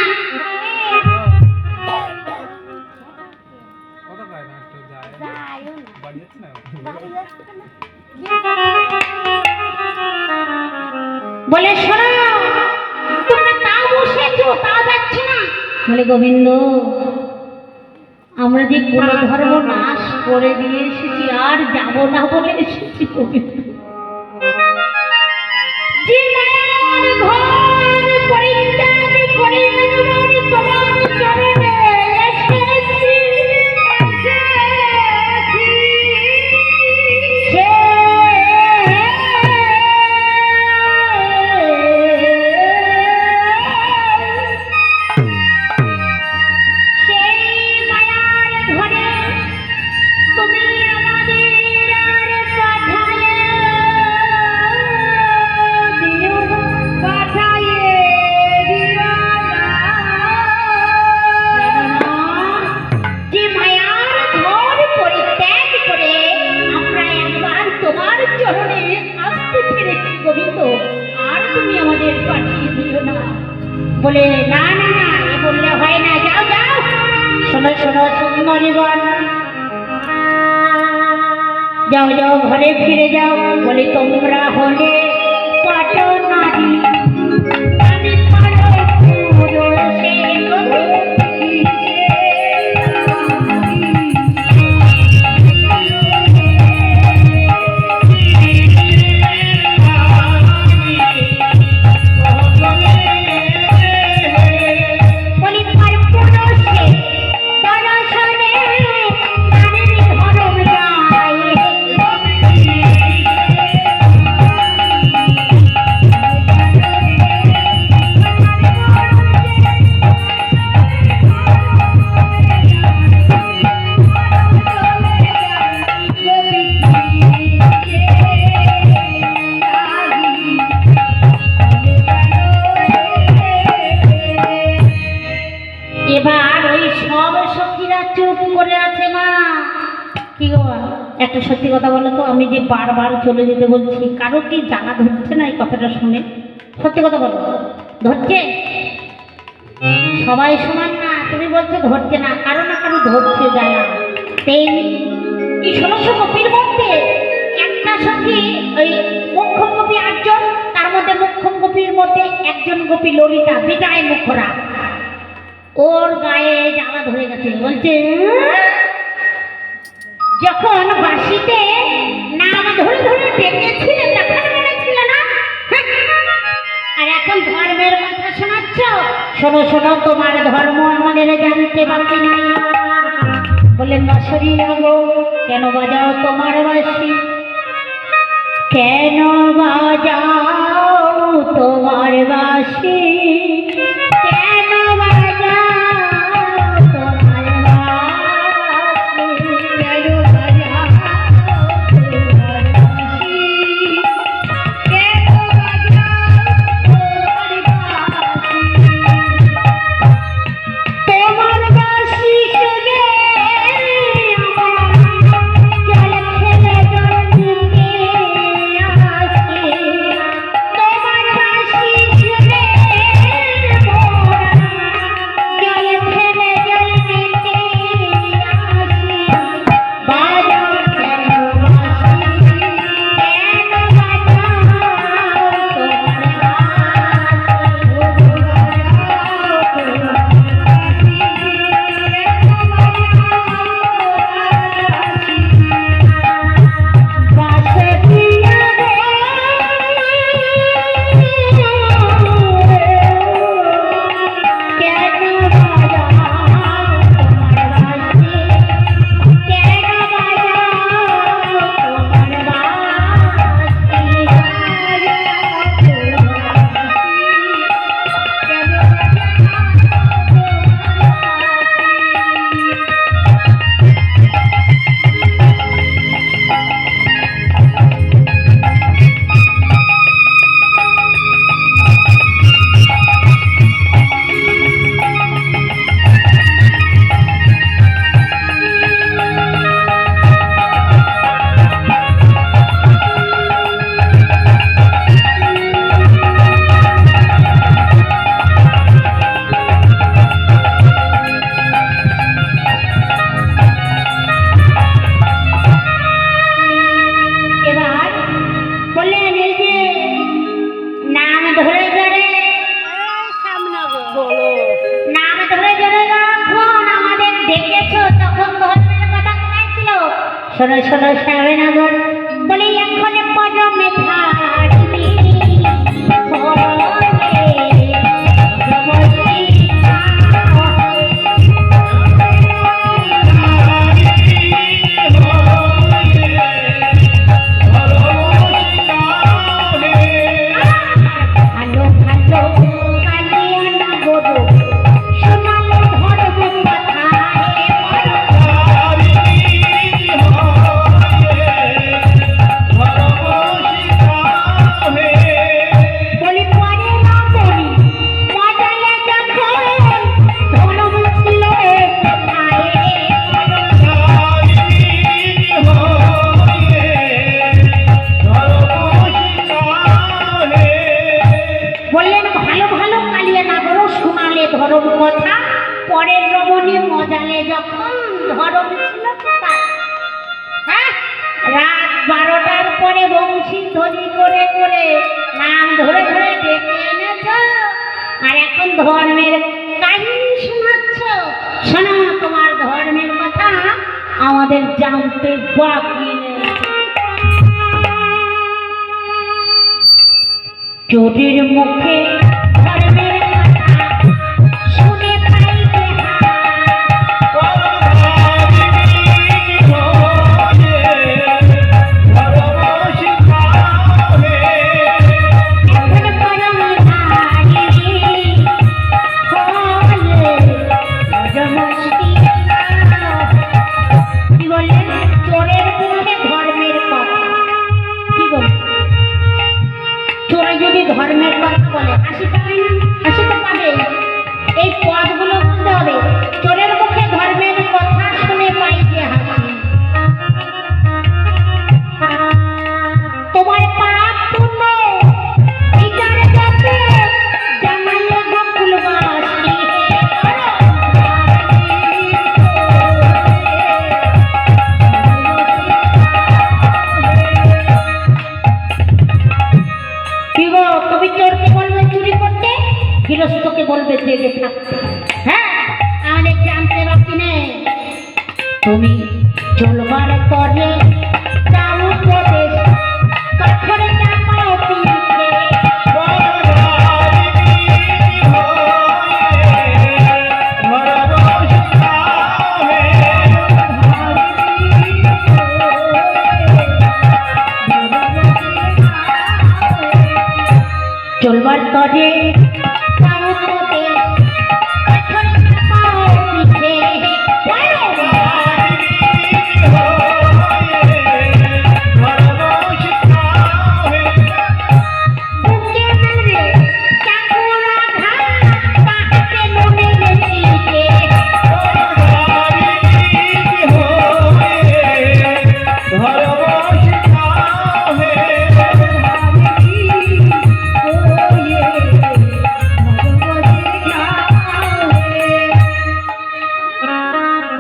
বলে শোনো, তোমরা তাও বসেছো, তাও যাচ্ছে না। বলে গোবিন্দ, আমরা যে কুল ধর্ম নাশ করে দিয়ে এসেছি, আর যাব না বলে এসেছি গোবিন্দ। যে মায়ার ঘর পরিত্যাগ করে তোমার চরণে এসেছি, বলে না না না, এ বললে হয় না, যাও যাও। শোনো শোনো সুন্দরীগণ, যাও যাও ঘরে ফিরে যাও। বলে তোমরা হলে পাটনারী, আমি পারো পুরুষে একটা সত্যি কথা বলো তো, আমি যে বারবার চলে যেতে বলছি, কারো কি জানা ধরছে না এই কথাটা শুনে? সত্যি কথা বলো, ধরছে? সবাই সমান না, তুমি বলছো ধরছে না, কারো না কারো ধরছে জানা। এই 1600 গোপীর মধ্যে একটা সখী, ওই মোক্ষম গোপী 8 জন, তার মধ্যে মোক্ষম গোপীর মধ্যে একজন গোপী ললিতা, বিদায় মুখরা, ওর গায়ে জ্বালা ধরে গেছে। বলছে যখন বাসিতে নাম ধরে ধরে ডেকেছিলেন তখন মনে ছিল না, আর এখন ধর্মের কথা শোনাচ্ছ? শোনো শোনো, তোমার ধর্ম আমাদের জানতে বাকি নাই। বললেন বাঁশরি গো, কেন বাজাও তোমার বাঁশি? কেন বাজাও তোমার বাঁশি? কেন শোনো শ্রাবণাগর বলি এখন পরমে ধারবি ধরম কথা পরের রমণী মজালে যখন ধরম ছিল হ্যাঁ রাত 12টার পরে বংশী ধ্বনি করে করে নাম ধরে ধরে ডেকে এনেছ আর এখন ধর্মের কাহিনী শোনাচ্ছ। শোনো তোমার ধর্মের কথা আমাদের জানতে বাকি নেই। চোরের মুখে ধর্মের ধর্মের কথা বলে হাসিতে পাবে এই পদগুলো বলতে হবে। চোরের মুখে ধর্মের কথা শুনে পাই যে হাসি তোমার পাপ পূর্ণ বিচার যাতে জামাইয়া গোকুলবাসী কবি চোরকে বলবে চুরি করতে গৃহস্থকে বলবে জেগে থাকতে। হ্যাঁ আমাদের জানতে বাকি নেই। তুমি চলবার করে যাও প্রদেশ পাথরে চাপাও পিঠে চলবার তরে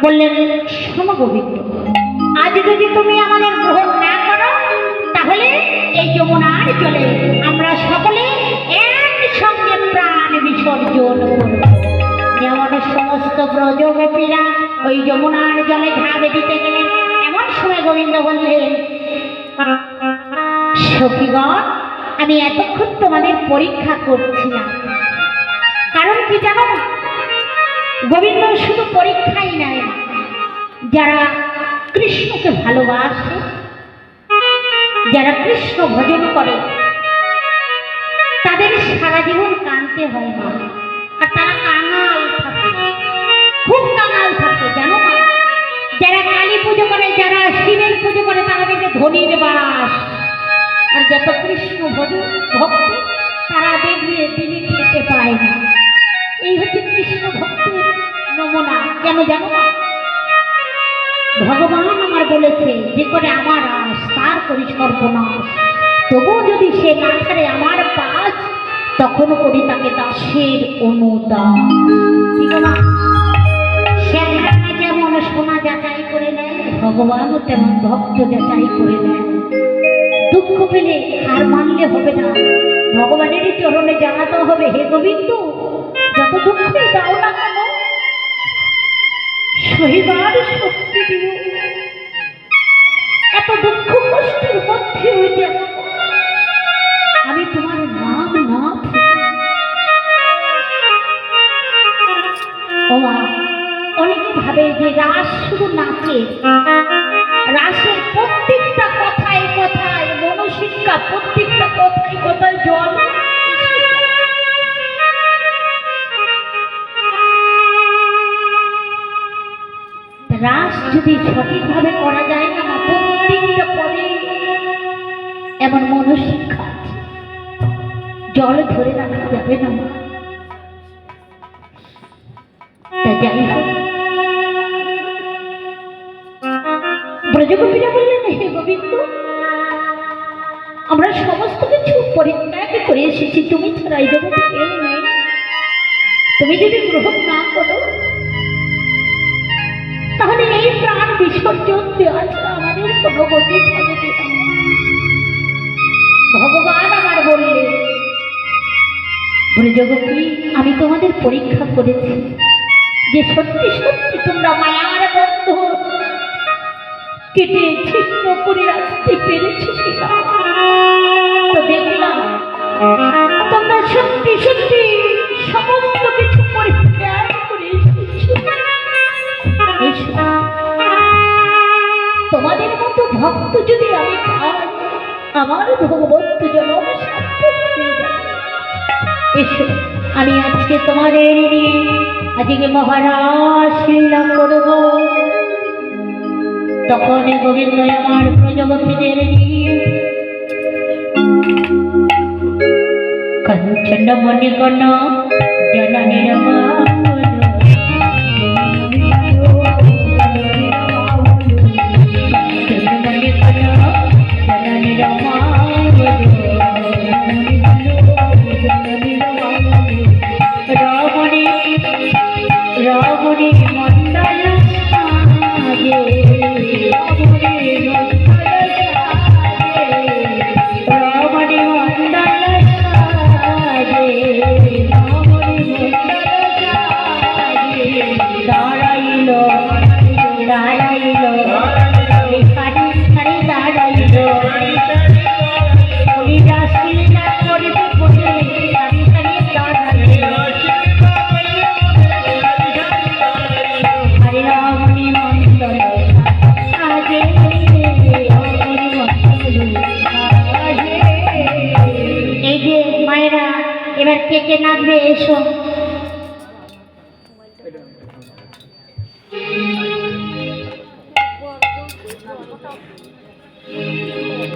বললেন শোনো গোবিন্দ আজ যদি তুমি আমাদের গ্রহণ না করো তাহলে এই যমুনার জলে আমরা সকলে একসঙ্গে প্রাণ বিসর্জন করব। যেমন সমস্ত ব্রজগোপীরা ওই যমুনার জলে ঝাঁপ দিতে গেলেন এমন সময় গোবিন্দ বললেন সখীগণ আমি এতক্ষণ তোমাদের পরীক্ষা করছিলাম। কারণ কি জানো গোবিন্দ শুধু পরীক্ষাই নেয় না, যারা কৃষ্ণকে ভালোবাসে যারা কৃষ্ণ ভজন করে তাদের সারা জীবন কাঁদতে হয় না। আর তারা কাঙাল থাকে, খুব কাঙাল থাকে জানো না। যারা কালী পুজো করে যারা শিবের পুজো করে তারা দেখবে ধনির বাস। আর যত কৃষ্ণ ভজন ভক্ত তারা দেখবে তিনি খেতে পায় না। এই হচ্ছে কৃষ্ণ ভক্তের নমুনা। কেন জানো না ভগবান আমার বলেছে যে করে আমার আস তার করি সর্বনাশ। তবুও যদি সে না ছাড়ে আমার পাশ তখন করি তাকে দাসের অনুদান। শ্যামা যেমন সোনা যাচাই করে নেয় ভগবানও তেমন ভক্ত যাচাই করে নেয়। দুঃখ পেলে হার মানলে হবে না, ভগবানেরই চরণে জানাতে হবে হে গোবিন্দ যত দুঃখই দাও না কেন সহিবার শক্তি দিও। এত দুঃখ কষ্টের মধ্যে উঠে আমি তোমার নাম না ওমা অনেকে ভাবে যে রাস শুধু নাচে, রাসের প্রত্যেকটা কথায় কথায় মনশিক্ষা, প্রত্যেকটা কথায় কথায় জল। রাস যদি সঠিকভাবে করা যায় না, প্রত্যেকটা পদে এমন মনশিক্ষা জল ধরে রাখা যাবে না। যাই হোক, ব্রজগোপীরা বললেন, হে গোবিন্দ, আমরা সমস্ত কিছু পরিত্যাগ করে এসেছি, তুমি ছাড়া এই জগতে কেউ নেই। তুমি যদি গ্রহণ না করো তাহলে এই প্রাণ বিসর্জন দেওয়া ছাড়া আমাদের কোনো গতি থাকবে না। ভগবান আমার বললেন, ব্রজগোপী, আমি তোমাদের পরীক্ষা করেছি যে সত্যি সত্যি তোমরা মায়ার বন্ধন কেটে ছিন্ন করে আসতে পেরেছো কিনা। তো দেখলাম তোমরা সত্যি সত্যি সমস্ত কিছু পরিত্যাগ করে এসেছো। তোমাদের মতো ভক্ত যদি আমি পাই, আমার ভগবন্ত জনম সার্থক হয়ে যাবে। এসো, আমি আজকে তোমাদের নিয়ে আজকে মহারাজ লীলা করব। তখন গোবিন্দ আমার প্রজাপতিদের নিয়ে কাঞ্চন মনে কোন জননীর রাবণী মন্ডল সাজে, রাবণী মন্ডল সাজে, দাঁড়াইল দাঁড়াইল এখানে দাঁড়াইল রাসলীলা করিতে বলে সারি সারি দাঁড়াইল। রাবণী মন্ডল সাজে, এই যে মায়েরা এবার কে কে নাচবে এসো।